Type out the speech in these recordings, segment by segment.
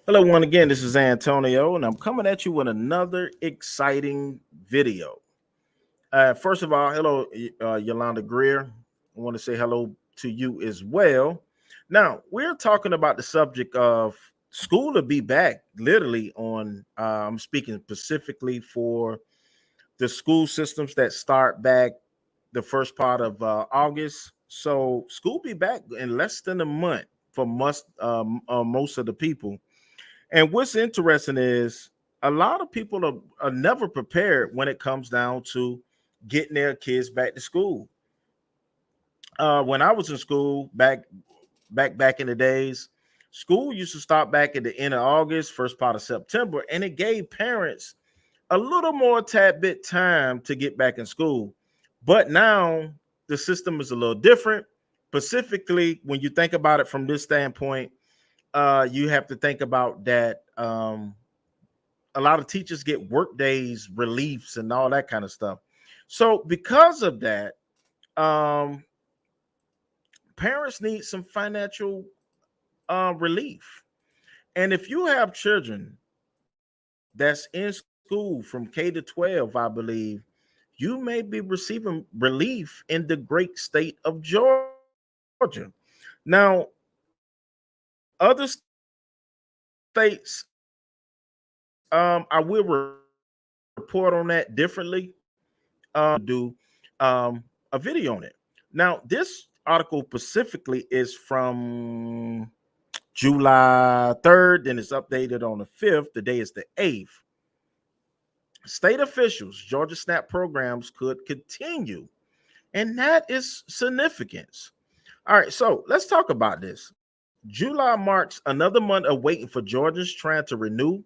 Hello, one again. This is Antonio, and I'm coming at you with another exciting video. First of all, hello, Yolanda Greer. I want to say hello to you as well. Now, we're talking about the subject of school to be back, literally on, I'm speaking specifically for the school systems that start back the first part of August. So, school be back in less than a month for most of the people. And what's interesting is a lot of people are never prepared when it comes down to getting their kids back to school. When I was in school back in the days, school used to start back at the end of August, first part of September, and it gave parents a little more tad bit time to get back in school. But now the system is a little different. Specifically, when you think about it from this standpoint, you have to think about that a lot of teachers get work days reliefs and all that kind of stuff. So because of that, um, parents need some financial relief. And if you have children that's in school from K to 12, I believe, you may be receiving relief in the great state of Georgia. Now, other states, I will report on that differently. Do a video on it. Now, this article specifically is from July 3rd, then it's updated on the 5th. The day is the 8th. State officials, Georgia SNAP programs could continue, and that is significance. All right, so let's talk about this. July marks another month of waiting for Georgians trying to renew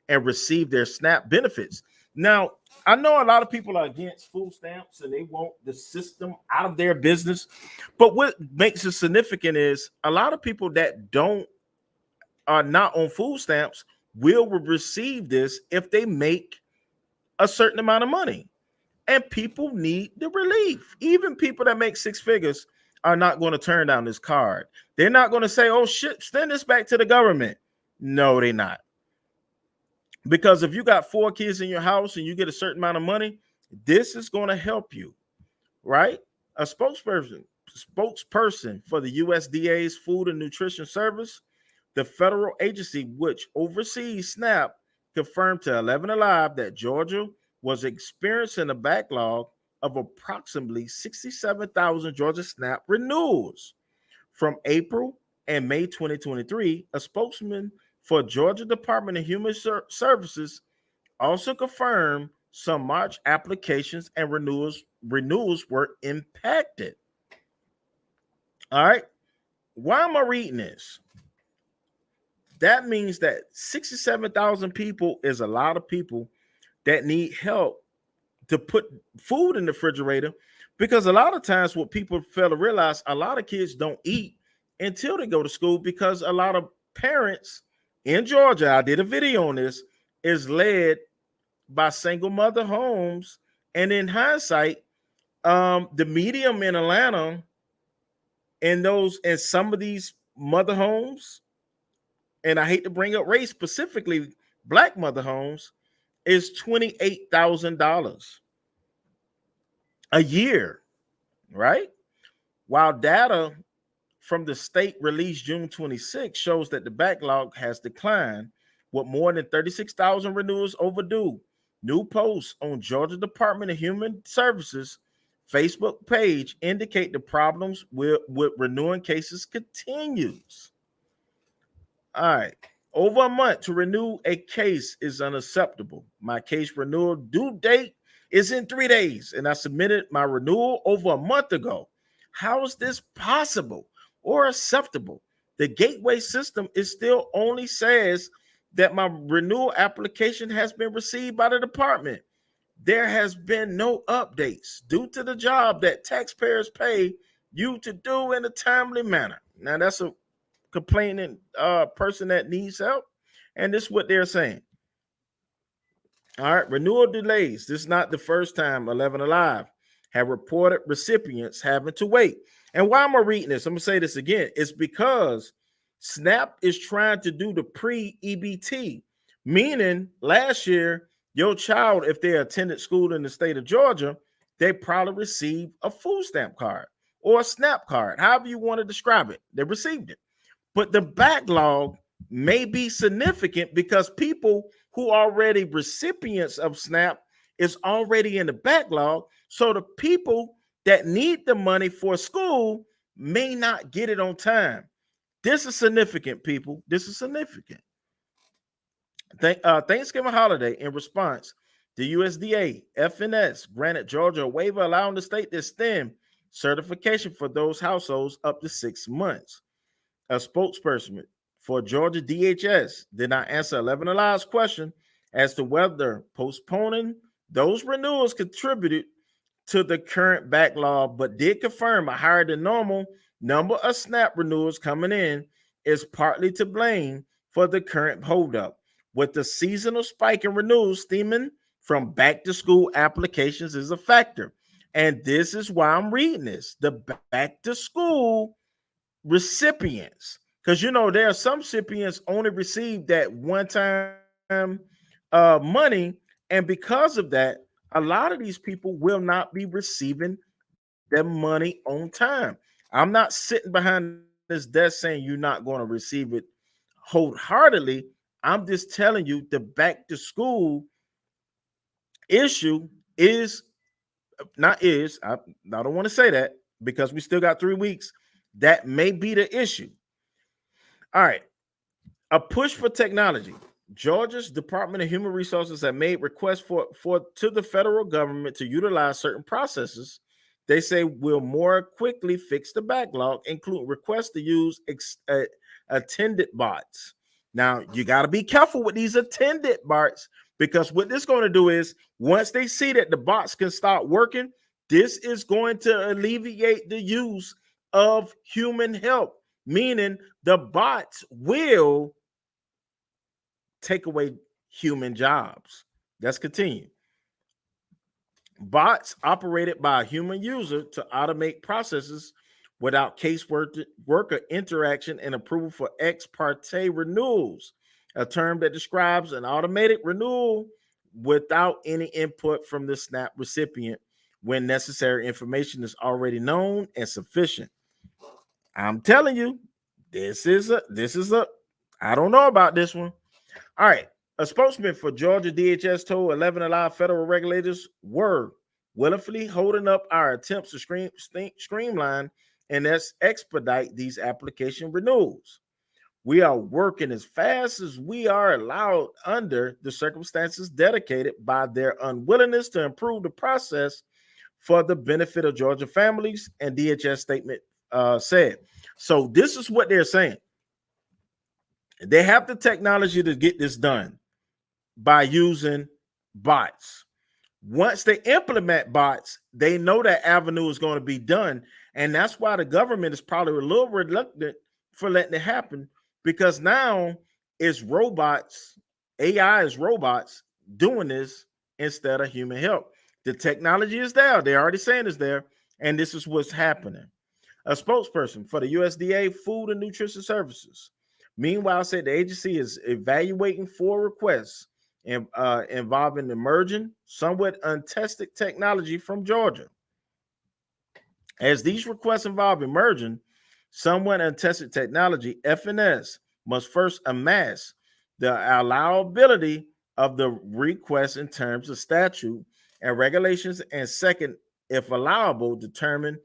and receive their SNAP benefits. Now, I know a lot of people are against food stamps and they want the system out of their business. But what makes it significant is a lot of people that don't are not on food stamps will receive this if they make a certain amount of money. And people need the relief. Even people that make six figures are not going to turn down this card. They're not going to say, oh shit, send this back to the government. No, they're not. Because if you got four kids in your house and you get a certain amount of money, this is going to help you, right? A spokesperson for the USDA's Food and Nutrition Service, the federal agency which oversees SNAP, confirmed to 11 Alive that Georgia was experiencing a backlog of approximately 67,000 Georgia SNAP renewals from April and May 2023. A spokesman for Georgia Department of Human Services also confirmed some March applications and renewals were impacted. All right. Why am I reading this? That means that 67,000 people is a lot of people that need help to put food in the refrigerator, because a lot of times what people fail to realize, a lot of kids don't eat until they go to school, because a lot of parents in Georgia, I did a video on this, is led by single mother homes. And in hindsight, the medium in Atlanta and some of these mother homes, and I hate to bring up race, specifically black mother homes, is $28,000 a year, right? While data from the state released June 26 shows that the backlog has declined, with more than 36,000 renewals overdue. New posts on Georgia Department of Human Services Facebook page indicate the problems with renewing cases continues. All right. Over a month to renew a case is unacceptable. My case renewal due date is in 3 days, and I submitted my renewal over a month ago. How is this possible or acceptable? The gateway system is still only says that my renewal application has been received by the department. There has been no updates due to the job that taxpayers pay you to do in a timely manner. Now, that's a complaining person that needs help, and this is what they're saying. All right, renewal delays. This is not the first time 11 Alive have reported recipients having to wait. And why am I reading this? I'm gonna say this again. It's because SNAP is trying to do the pre-EBT, meaning last year, your child, if they attended school in the state of Georgia, they probably received a food stamp card or a SNAP card, however you want to describe it. They received it. But the backlog may be significant because people who are already recipients of SNAP is already in the backlog. So the people that need the money for school may not get it on time. This is significant, people. This is significant. Thanksgiving holiday in response, the USDA FNS granted Georgia a waiver allowing the state to extend certification for those households up to 6 months. A spokesperson for Georgia DHS did not answer 11 Alive's question as to whether postponing those renewals contributed to the current backlog, but did confirm a higher than normal number of SNAP renewals coming in is partly to blame for the current holdup, with the seasonal spike in renewals stemming from back to school applications is a factor. And this is why I'm reading this. The back to school recipients, because there are some recipients only receive that one time money, and because of that, a lot of these people will not be receiving their money on time. I'm not sitting behind this desk saying you're not going to receive it wholeheartedly. I'm just telling you the back to school issue is I don't want to say that because we still got 3 weeks. That may be the issue. All right. A push for technology. Georgia's Department of Human Resources have made requests to the federal government to utilize certain processes they say will more quickly fix the backlog, including requests to use attended bots. Now, you got to be careful with these attended bots, because what this is going to do is once they see that the bots can start working, this is going to alleviate the use of human help, meaning the bots will take away human jobs. Let's continue. Bots operated by a human user to automate processes without worker interaction and approval for ex parte renewals, a term that describes an automated renewal without any input from the SNAP recipient when necessary information is already known and sufficient. I'm telling you, this is a I don't know about this one. All right. A spokesman for Georgia DHS told 11 Alive federal regulators were willfully holding up our attempts to streamline and expedite these application renewals. We are working as fast as we are allowed under the circumstances dedicated by their unwillingness to improve the process for the benefit of Georgia families, and DHS statement said. So this is what they're saying. They have the technology to get this done by using bots. Once they implement bots, they know that avenue is going to be done. And that's why the government is probably a little reluctant for letting it happen, because now it's robots, AI is robots doing this instead of human help. The technology is there. They're already saying it's there. And this is what's happening. A spokesperson for the USDA Food and Nutrition Services, meanwhile, said the agency is evaluating 4 requests involving emerging, somewhat untested technology from Georgia. As these requests involve emerging, somewhat untested technology, FNS must first amass the allowability of the request in terms of statute and regulations, and second, if allowable, determine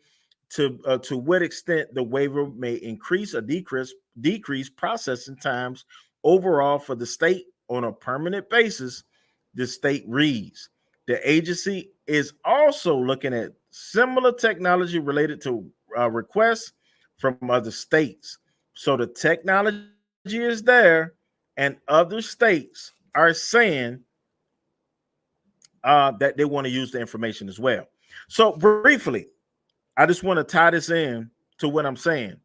to what extent the waiver may increase or decrease processing times overall for the state on a permanent basis. The state reads. The agency is also looking at similar technology related to requests from other states. So the technology is there, and other states are saying that they want to use the information as well. So briefly, I just want to tie this in to what I'm saying.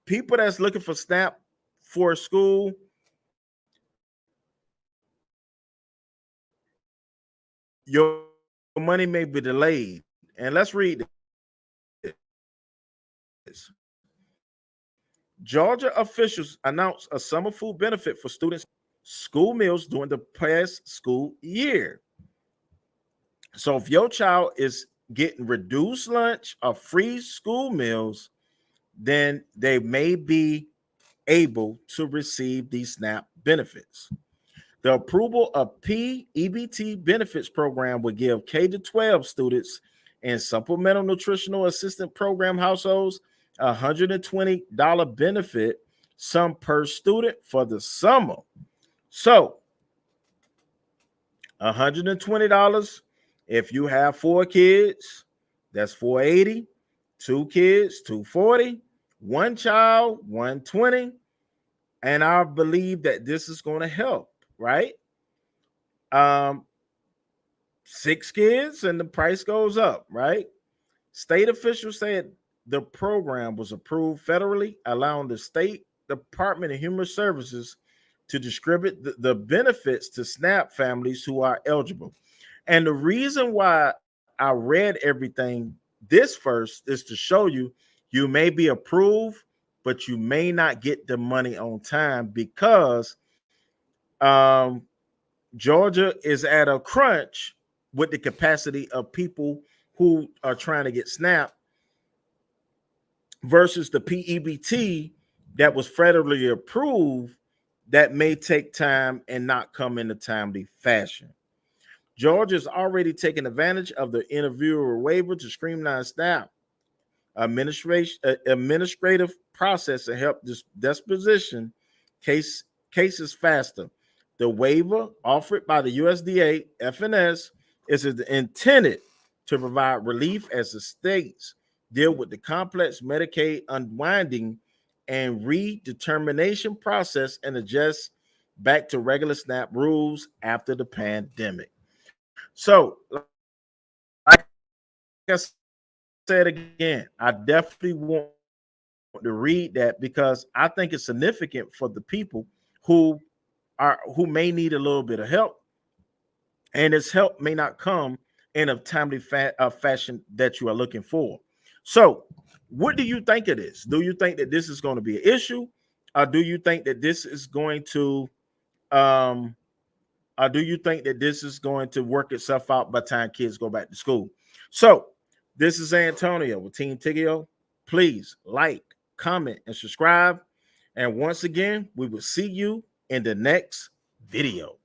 People that's looking for SNAP for school, your money may be delayed. And let's read this. Georgia officials announced a summer food benefit for students' school meals during the past school year. So if your child is getting reduced lunch or free school meals, then they may be able to receive these SNAP benefits. The approval of P-Ebt benefits program would give K to 12 students and supplemental nutritional assistant program households a $120 benefit, some per student for the summer. So $120 if you have 4 kids, that's $480, 2 kids, $240, 1 child, $120. And I believe that this is going to help, right? 6 kids and the price goes up, right? State officials said the program was approved federally, allowing the State Department of Human Services to distribute the benefits to SNAP families who are eligible. And the reason why I read everything this first is to show you you may be approved, but you may not get the money on time because Georgia is at a crunch with the capacity of people who are trying to get SNAP versus the P-Ebt that was federally approved that may take time and not come in a timely fashion. Georgia's already taken advantage of the interviewer waiver to streamline SNAP administrative process and help this disposition cases faster. The waiver offered by the USDA FNS is intended to provide relief as the states deal with the complex Medicaid unwinding and redetermination process and adjust back to regular SNAP rules after the pandemic. So, like I said again, I definitely want to read that because I think it's significant for the people who may need a little bit of help, and this help may not come in a timely fashion that you are looking for. So, what do you think of this? Do you think that this is going to be an issue, or do you think that this is going to work itself out by the time kids go back to school? So, this is Antonio with Team Tiggio. Please like, comment, and subscribe. And once again, we will see you in the next video.